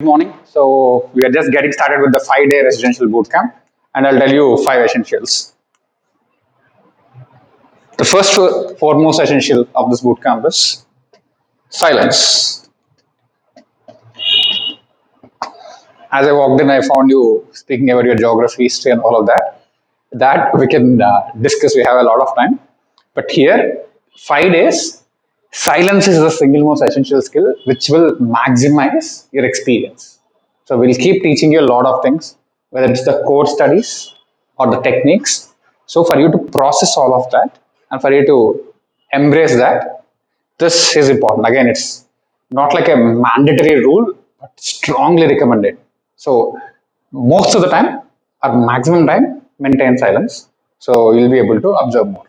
Good morning. So we are just getting started with the 5-day residential bootcamp, and I'll tell you 5 essentials. The first foremost essential of this bootcamp is silence. As I walked in, I found you speaking about your geography, history, and all of that. That we can discuss. We have a lot of time, but here, 5 days, silence is the single most essential skill which will maximize your experience. So we'll keep teaching you a lot of things, whether it's the core studies or the techniques. So for you to process all of that and for you to embrace that, this is important. Again, it's not like a mandatory rule, but strongly recommended. So most of the time, or maximum time, maintain silence. So you'll be able to observe more.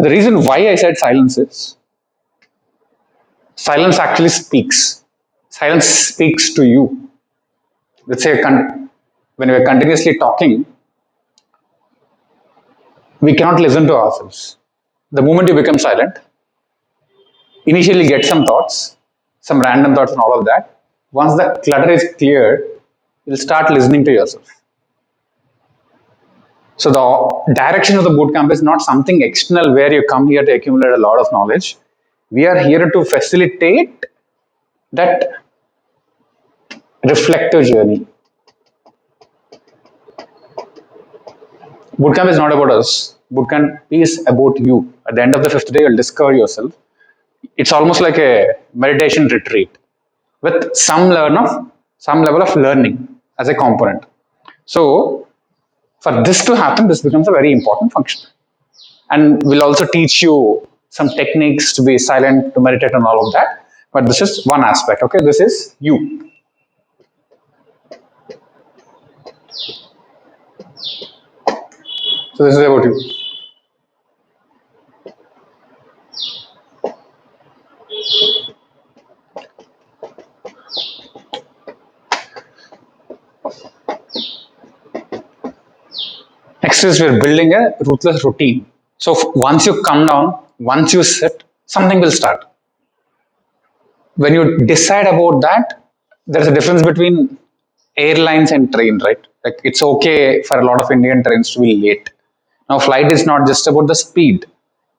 The reason why I said silence is silence actually speaks. Silence speaks to you. Let's say when we're continuously talking, we cannot listen to ourselves. The moment you become silent, initially get some thoughts, some random thoughts and all of that. Once the clutter is cleared, you'll start listening to yourself. So the direction of the bootcamp is not something external where you come here to accumulate a lot of knowledge. We are here to facilitate that reflective journey. Bootcamp is not about us. Bootcamp is about you. At the end of the fifth day, you'll discover yourself. It's almost like a meditation retreat with some level of learning as a component. So for this to happen, this becomes a very important function. And we'll also teach you some techniques to be silent, to meditate, and all of that. But this is one aspect. Okay, this is you. So this is about you. Next is we're building a ruthless routine. So once you come down, once you sit, something will start. When you decide about that, there's a difference between airlines and train, right? Like it's okay for a lot of Indian trains to be late. Now flight is not just about the speed.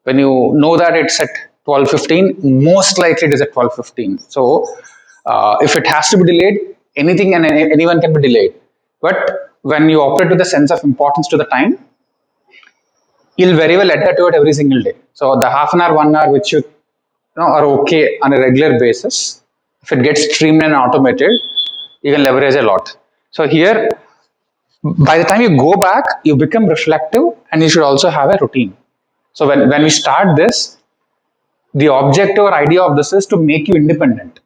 When you know that it's at 12:15, most likely it is at 12:15. So if it has to be delayed, anything and anyone can be delayed. But when you operate with a sense of importance to the time, you'll very well adhere to it every single day. So the half an hour, 1 hour, which you know are okay on a regular basis, if it gets streamlined and automated, you can leverage a lot. So here, by the time you go back, you become reflective and you should also have a routine. So when we start this, the objective or idea of this is to make you independent.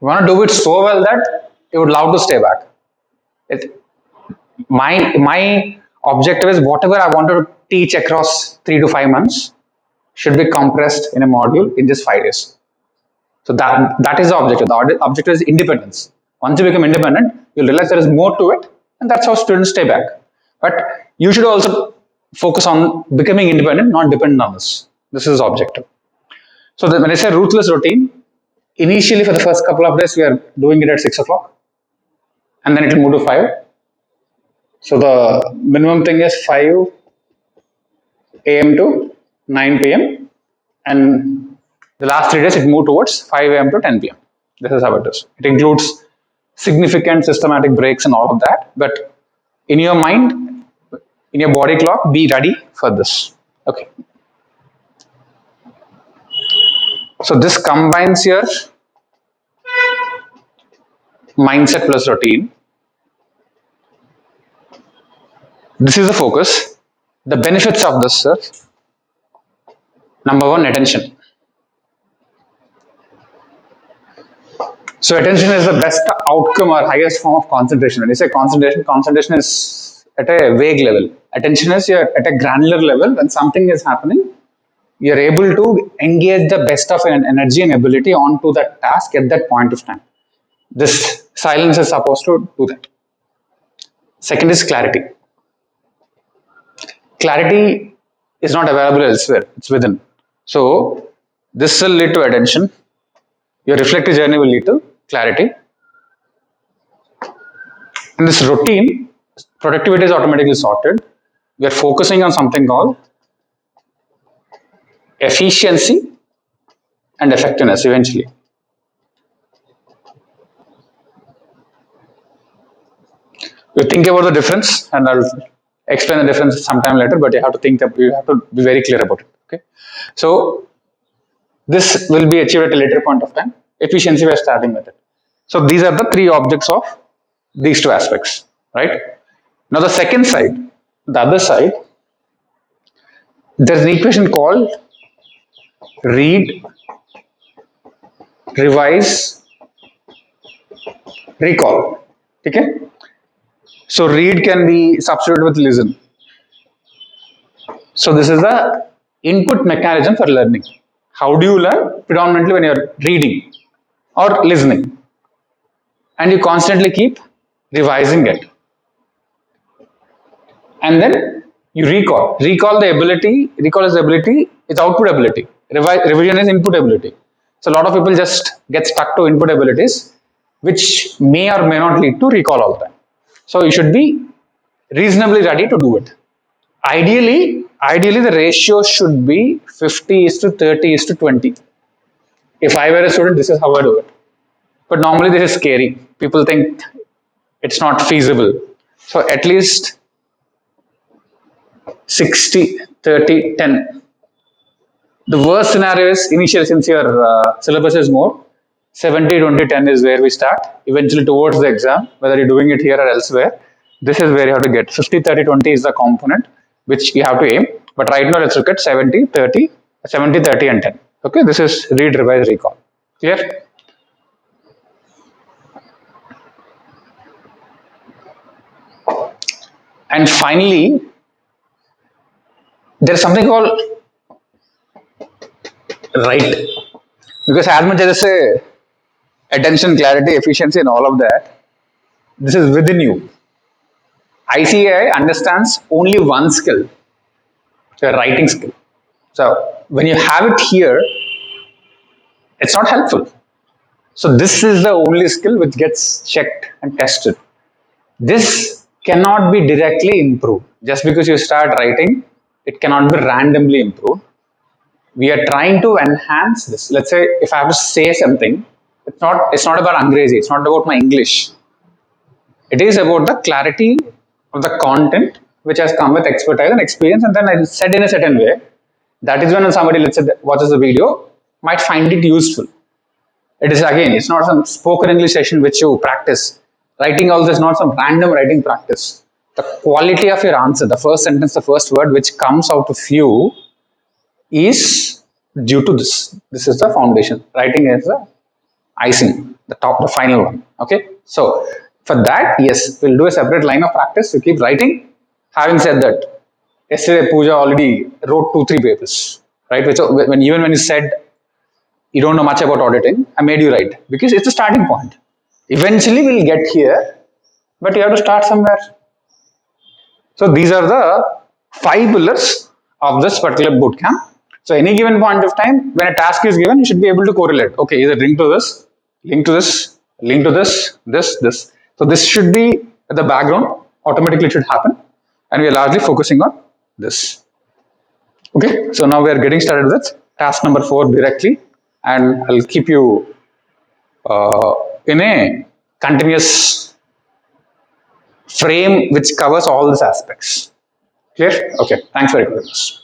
You want to do it so well that you would love to stay back. My objective is whatever I want to teach across 3 to 5 months should be compressed in a module in just 5 days. So that is the objective. The objective is independence. Once you become independent, you'll realize there is more to it, and that's how students stay back. But you should also focus on becoming independent, not dependent on us. This is the objective. So when I say ruthless routine, initially for the first couple of days, we are doing it at 6 o'clock, and then it will move to 5. So the minimum thing is 5 a.m. to 9 p.m. and the last 3 days it moved towards 5 a.m. to 10 p.m. This is how it is. It includes significant systematic breaks and all of that. But in your mind, in your body clock, be ready for this. Okay. So this combines your mindset plus routine. This is the focus. The benefits of this, sir. Number one, attention. So attention is the best outcome or highest form of concentration. When you say concentration, concentration is at a vague level. Attention is you're at a granular level. When something is happening, you're able to engage the best of an energy and ability onto that task at that point of time. This silence is supposed to do that. Second is clarity. Clarity is not available elsewhere, it's within. So this will lead to attention. Your reflective journey will lead to clarity. In this routine, productivity is automatically sorted. We are focusing on something called efficiency and effectiveness eventually. You think about the difference, and I'll explain the difference sometime later. But you have to you have to be very clear about it. Okay, so this will be achieved at a later point of time. Efficiency, we are starting with it. So these are the three objects of these two aspects, right? Now the second side, the other side, there's an equation called read, revise, recall. Okay, so read can be substituted with listen. So this is the input mechanism for learning. How do you learn? Predominantly when you're reading or listening, and you constantly keep revising it, and then you recall. Recall is the ability. It's output ability. Revision is input ability. So a lot of people just get stuck to input abilities, which may or may not lead to recall all the time. So you should be reasonably ready to do it. Ideally, the ratio should be 50 is to 30 is to 20. If I were a student, this is how I do it. But normally this is scary. People think it's not feasible. So at least 60, 30, 10. The worst scenario is initial, since your syllabus is more, 70, 20, 10 is where we start. Eventually towards the exam, whether you're doing it here or elsewhere, this is where you have to get 50, 30, 20 is the component which you have to aim. But right now let's look at 70, 30, 70, 30 and 10. Okay, this is read, revise, recall. Clear? And finally, there is something called write. Because as much as I say attention, clarity, efficiency, and all of that, this is within you. ICAI understands only one skill, the writing skill. So when you have it here, it's not helpful. So this is the only skill which gets checked and tested. This cannot be directly improved. Just because you start writing, it cannot be randomly improved. We are trying to enhance this. Let's say if I have to say something, it's not about Angrezi, it's not about my English. It is about the clarity of the content which has come with expertise and experience, and then I said in a certain way. That is when somebody, let's say, watches the video, might find it useful. It is again, it's not some spoken English session which you practice. Writing also is not some random writing practice. The quality of your answer, the first sentence, the first word which comes out of you is due to this. This is the foundation. Writing is the icing, the top, the final one. Okay. So for that, yes, we'll do a separate line of practice. You keep writing. Having said that, yesterday Pooja already wrote 2-3 papers, right? Which even when you said you don't know much about auditing, I made you write because it's a starting point. Eventually we'll get here, but you have to start somewhere. So these are the 5 pillars of this particular bootcamp. So any given point of time, when a task is given, you should be able to correlate. Okay, either link to this, link to this, link to this, this. So this should be the background. Automatically it should happen. And we are largely focusing on this. Okay, so now we are getting started with task number 4 directly. And I'll keep you in a continuous frame which covers all these aspects. Clear? Okay, thanks very much.